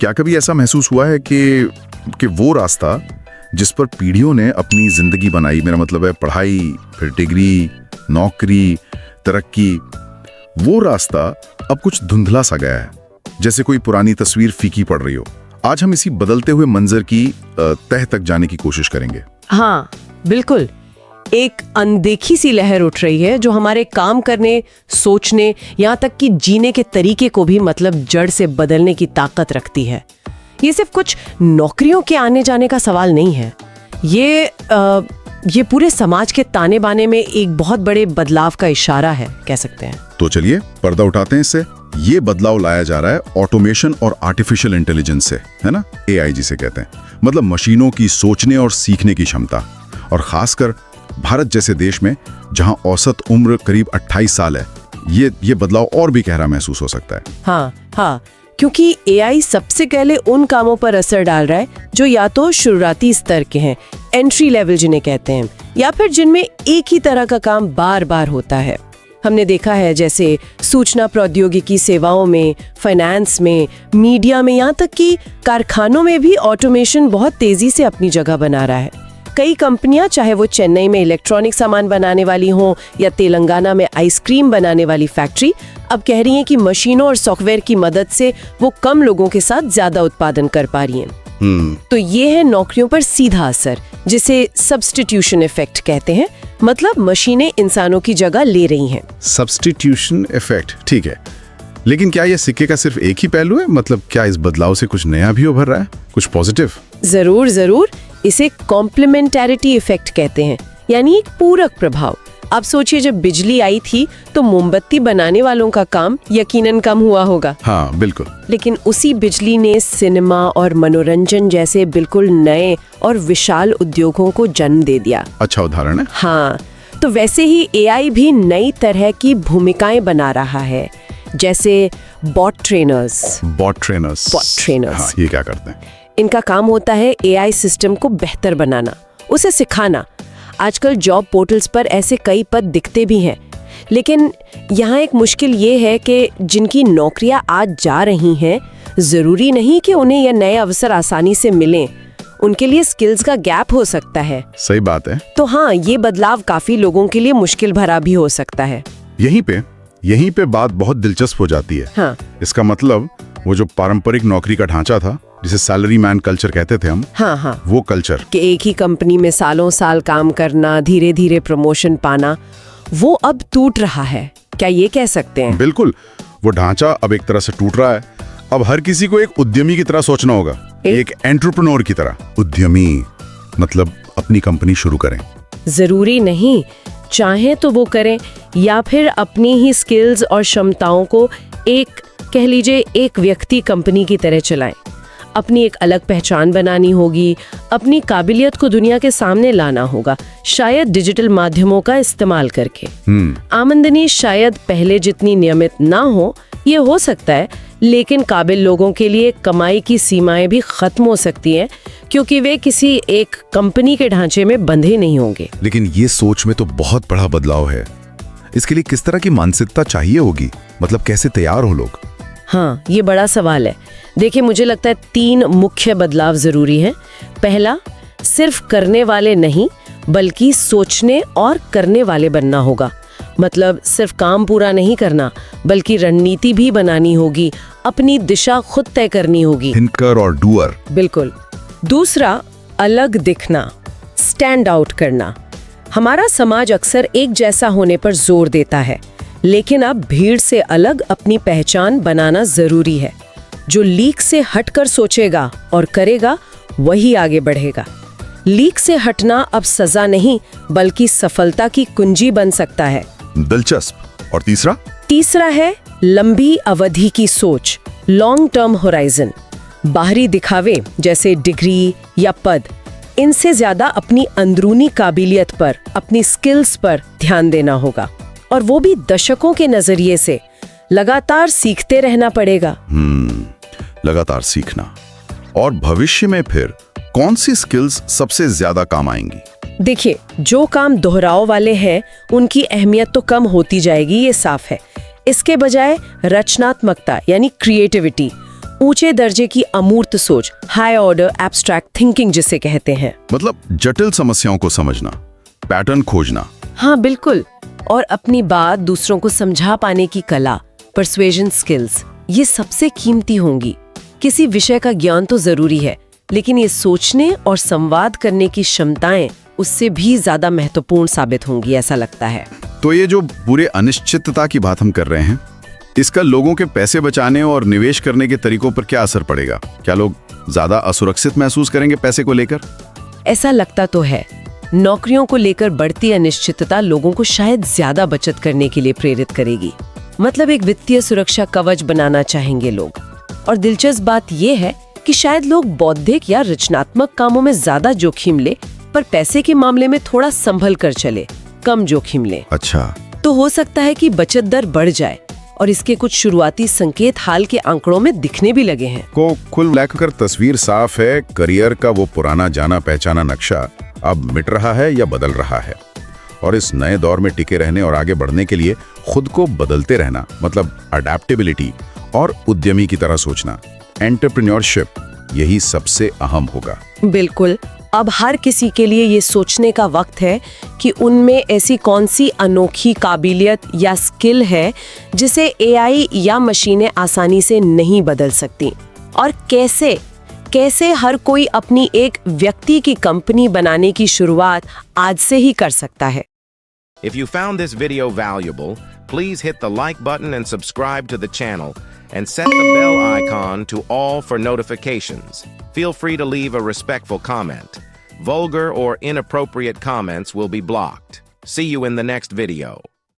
क्या कभी ऐसा महसूस हुआ है कि वो रास्ता जिस पर पीढ़ियों ने अपनी जिंदगी बनाई, मेरा मतलब है पढ़ाई, फिर डिग्री, नौकरी, तरक्की, वो रास्ता अब कुछ धुंधला सा गया है, जैसे कोई पुरानी तस्वीर फीकी पड़ रही हो। आज हम इसी बदलते हुए मंजर की तह तक जाने की कोशिश करेंगे। हाँ बिल्कुल, एक अनदेखी सी लहर उठ रही है जो हमारे काम करने, सोचने, यहाँ तक कि जीने के तरीके को भी मतलब जड़ से बदलने की ताकत रखती है। ये सिर्फ कुछ नौकरियों के आने जाने का सवाल नहीं है, ये पूरे समाज के ताने बाने में एक बहुत बड़े बदलाव का इशारा है, कह सकते हैं। तो चलिए पर्दा उठाते हैं इससे। ये बदलाव लाया जा रहा है ऑटोमेशन और आर्टिफिशियल इंटेलिजेंस से, है ना, AI जिसे कहते हैं, मतलब मशीनों की सोचने और सीखने की क्षमता। और खासकर भारत जैसे देश में जहां औसत उम्र करीब 28 साल है, ये बदलाव और भी गहरा महसूस हो सकता है। हाँ, क्योंकि AI सबसे पहले उन कामों पर असर डाल रहा है जो या तो शुरुआती स्तर के हैं, एंट्री लेवल जिन्हें कहते हैं, या फिर जिनमें एक ही तरह का काम बार बार होता है। हमने देखा है जैसे सूचना प्रौद्योगिकी सेवाओं में, फाइनेंस में, मीडिया में, यहाँ तक कि कारखानों में भी ऑटोमेशन बहुत तेजी से अपनी जगह बना रहा है। कई कंपनियां, चाहे वो चेन्नई में इलेक्ट्रॉनिक सामान बनाने वाली हों या तेलंगाना में आइसक्रीम बनाने वाली फैक्ट्री, अब कह रही हैं कि मशीनों और सॉफ्टवेयर की मदद से वो कम लोगों के साथ ज्यादा उत्पादन कर पा रही हैं। तो ये है नौकरियों पर सीधा असर, जिसे सब्स्टिट्यूशन इफेक्ट कहते हैं, मतलब मशीनें इंसानों की जगह ले रही हैं। सब्स्टिट्यूशन इफेक्ट, ठीक है। लेकिन क्या ये सिक्के का सिर्फ एक ही पहलू है? मतलब क्या इस बदलाव से कुछ नया भी उभर रहा है, कुछ पॉजिटिव? जरूर, इसे कॉम्प्लीमेंटैरिटी इफेक्ट कहते हैं, यानी एक पूरक प्रभाव। आप सोचिए, जब बिजली आई थी तो मोमबत्ती बनाने वालों का काम यकीनन कम हुआ होगा। हाँ बिल्कुल। लेकिन उसी बिजली ने सिनेमा और मनोरंजन जैसे बिल्कुल नए और विशाल उद्योगों को जन्म दे दिया। अच्छा उदाहरण है। हाँ, तो वैसे ही AI भी नई तरह की भूमिकाएं बना रहा है, जैसे बॉट ट्रेनर्स। हाँ, ये क्या करते हैं? इनका काम होता है AI सिस्टम को बेहतर बनाना, उसे सिखाना। आजकल जॉब पोर्टल्स पर ऐसे कई पद दिखते भी हैं, लेकिन यहाँ एक मुश्किल ये है कि जिनकी नौकरियां आज जा रही हैं, जरूरी नहीं कि उन्हें यह नए अवसर आसानी से मिलें। उनके लिए स्किल्स का गैप हो सकता है। सही बात है। तो हाँ, ये बदलाव काफी लोगों के लिए मुश्किल भरा भी हो सकता है। यहीं पे बात बहुत दिलचस्प हो जाती है। हाँ। इसका मतलब वो जो पारंपरिक नौकरी का ढांचा था, जिसे सैलरी मैन कल्चर कहते थे हम, हाँ, वो कल्चर कि एक ही कंपनी में सालों साल काम करना, धीरे धीरे प्रमोशन पाना, वो अब टूट रहा है। क्या ये कह सकते हैं? बिल्कुल, वो ढांचा अब एक तरह से टूट रहा है। अब हर किसी को एक उद्यमी की तरह सोचना होगा, एक एंटरप्रेन्योर की तरह। उद्यमी मतलब अपनी कंपनी शुरू करें। जरूरी नहीं, चाहे तो वो करें, या फिर अपनी ही स्किल्स और क्षमताओं को कह लीजिए एक व्यक्ति कंपनी की तरह चलाएं। अपनी एक अलग पहचान बनानी होगी, अपनी काबिलियत को दुनिया के सामने लाना होगा, शायद डिजिटल माध्यमों का इस्तेमाल करके। आमदनी शायद पहले जितनी नियमित ना हो, ये हो सकता है, लेकिन काबिल लोगों के लिए कमाई की सीमाएं भी खत्म हो सकती हैं, क्योंकि वे किसी एक कंपनी के ढांचे में बंधे नहीं होंगे। लेकिन ये सोच में तो बहुत बड़ा बदलाव है। इसके लिए किस तरह की मानसिकता चाहिए होगी? मतलब कैसे तैयार हो लोग? हाँ, ये बड़ा सवाल है। देखिए, मुझे लगता है 3 मुख्य बदलाव जरूरी हैं। पहला, सिर्फ करने वाले नहीं, बल्कि सोचने और करने वाले बनना होगा। मतलब सिर्फ काम पूरा नहीं करना, बल्कि रणनीति भी बनानी होगी, अपनी दिशा खुद तय करनी होगी। थिंकर और डूअर। बिल्कुल। दूसरा, अलग दिखना, स्टैंड आउट करना। हमारा समाज अक्सर एक जैसा होने पर जोर देता है, लेकिन अब भीड़ से अलग अपनी पहचान बनाना जरूरी है। जो लीक से हटकर सोचेगा और करेगा, वही आगे बढ़ेगा। लीक से हटना अब सजा नहीं, बल्कि सफलता की कुंजी बन सकता है। दिलचस्प। और तीसरा है लंबी अवधि की सोच, लॉन्ग टर्म होराइजन। बाहरी दिखावे जैसे डिग्री या पद, इनसे ज्यादा अपनी अंदरूनी काबिलियत पर, अपनी स्किल्स पर ध्यान देना होगा, और वो भी दशकों के नजरिए से। लगातार सीखते रहना पड़ेगा। लगातार सीखना। और भविष्य में फिर कौन सी स्किल्स सबसे ज्यादा काम आएंगी? देखिए, जो काम दोहराव वाले हैं, उनकी अहमियत तो कम होती जाएगी, ये साफ है। इसके बजाय रचनात्मकता यानी क्रिएटिविटी, ऊंचे दर्जे की अमूर्त सोच, हाई ऑर्डर एब्स्ट्रैक्ट थिंकिंग जिसे कहते हैं। मतलब जटिल समस्याओं को समझना, पैटर्न खोजना। हाँ बिल्कुल। और अपनी बात दूसरों को समझा पाने की कला, परसुएजन स्किल्स, ये सबसे कीमती होंगी। किसी विषय का ज्ञान तो जरूरी है, लेकिन ये सोचने और संवाद करने की क्षमताएं उससे भी ज्यादा महत्वपूर्ण साबित होंगी, ऐसा लगता है। तो ये जो पूरे अनिश्चितता की बात हम कर रहे हैं, इसका लोगों के पैसे बचाने और निवेश करने के तरीकों पर क्या असर पड़ेगा? क्या लोग ज्यादा असुरक्षित महसूस करेंगे पैसे को लेकर? ऐसा लगता तो है। नौकरियों को लेकर बढ़ती अनिश्चितता लोगों को शायद ज्यादा बचत करने के लिए प्रेरित करेगी। मतलब एक वित्तीय सुरक्षा कवच बनाना चाहेंगे लोग। और दिलचस्प बात यह है कि शायद लोग बौद्धिक या रचनात्मक कामों में ज्यादा जोखिम ले, पर पैसे के मामले में थोड़ा संभल कर चले, कम जोखिम ले। अच्छा, तो हो सकता है कि बचत दर बढ़ जाए, और इसके कुछ शुरुआती संकेत हाल के आंकड़ों में दिखने भी लगे हैं। को कुल मिलाकर तस्वीर साफ है। करियर का वो पुराना जाना पहचाना नक्शा अब मिट रहा है या बदल रहा है, और इस नए दौर में टिके रहने और आगे बढ़ने के लिए खुद को बदलते रहना, मतलब अडैप्टेबिलिटी और उद्यमी की तरह सोचना, एंटरप्रेन्योरशिप, यही सबसे अहम होगा। बिल्कुल। अब हर किसी के लिए ये सोचने का वक्त है कि उनमें ऐसी कौन सी अनोखी काबिलियत या स्किल है जिसे एआई या मशीनें आसानी से नहीं बदल सकती, और कैसे हर कोई अपनी एक व्यक्ति की कंपनी बनाने की शुरुआत आज से ही कर सकता है। If you found this video valuable, please hit the like button and subscribe to the channel and set the bell icon to all for notifications. Feel free to leave a respectful comment. Vulgar or inappropriate comments will be blocked. See you in the next video.